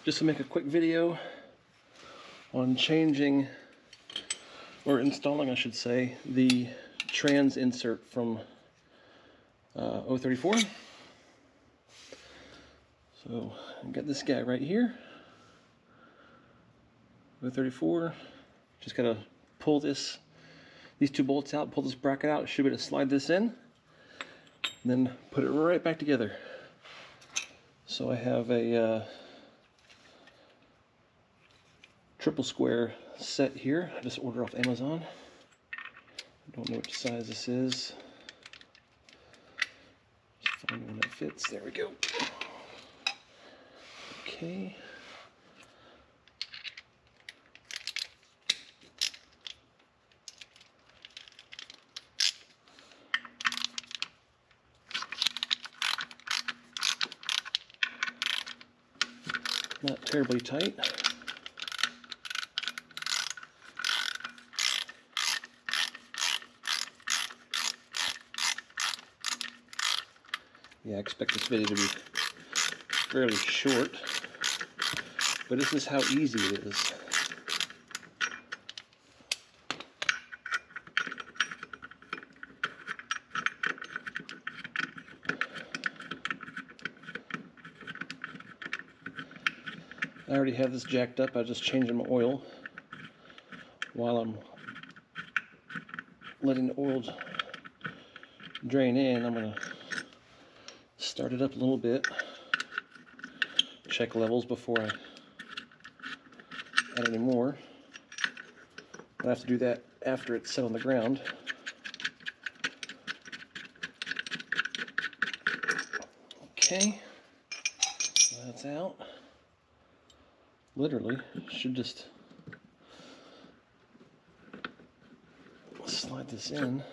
just to make a quick video on changing, or installing I should say, the trans insert from 034. So I've got this guy right here, 034. Just gotta pull these two bolts out, pull this bracket out. Should be able to slide this in, and then put it right back together. So I have a triple square set here. I just ordered off Amazon. I don't know which size this is. Just find one that fits. There we go. Okay. Not terribly tight. Yeah, I expect this video to be fairly short, but this is how easy it is. I already have this jacked up. I was just changing my oil while I'm letting the oil drain in. I'm going to start it up a little bit, check levels before I add any more. I'll have to do that after it's set on the ground. Okay, that's out. Literally, should just slide this in.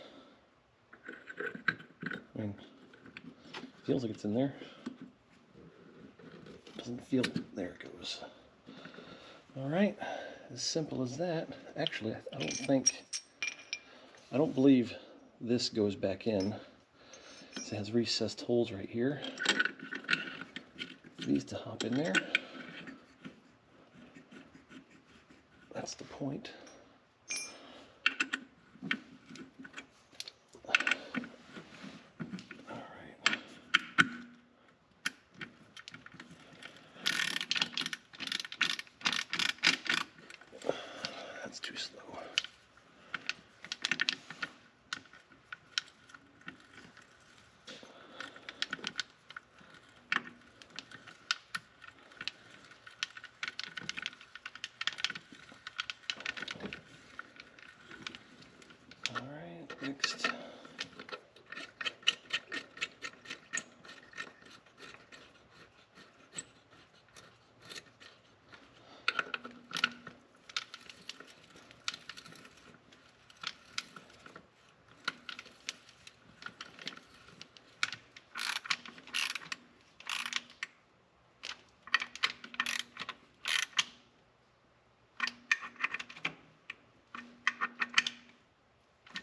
I mean, feels like it's in there. Doesn't feel, there it goes. All right, as simple as that. Actually, I don't believe this goes back in. It has recessed holes right here. These to hop in there. That's the point. All right. That's too slow. Next.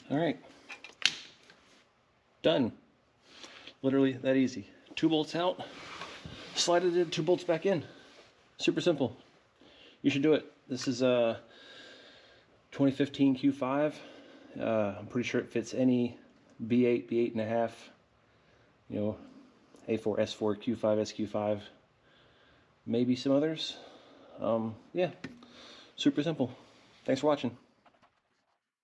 All right. Done. Literally that easy. 2 bolts out, slide it in, 2 bolts back in. Super simple. You should do it. This is a 2015 Q5. I'm pretty sure it fits any B8, B8.5, you know, A4, S4, Q5, SQ5, maybe some others. Yeah, super simple. Thanks for watching.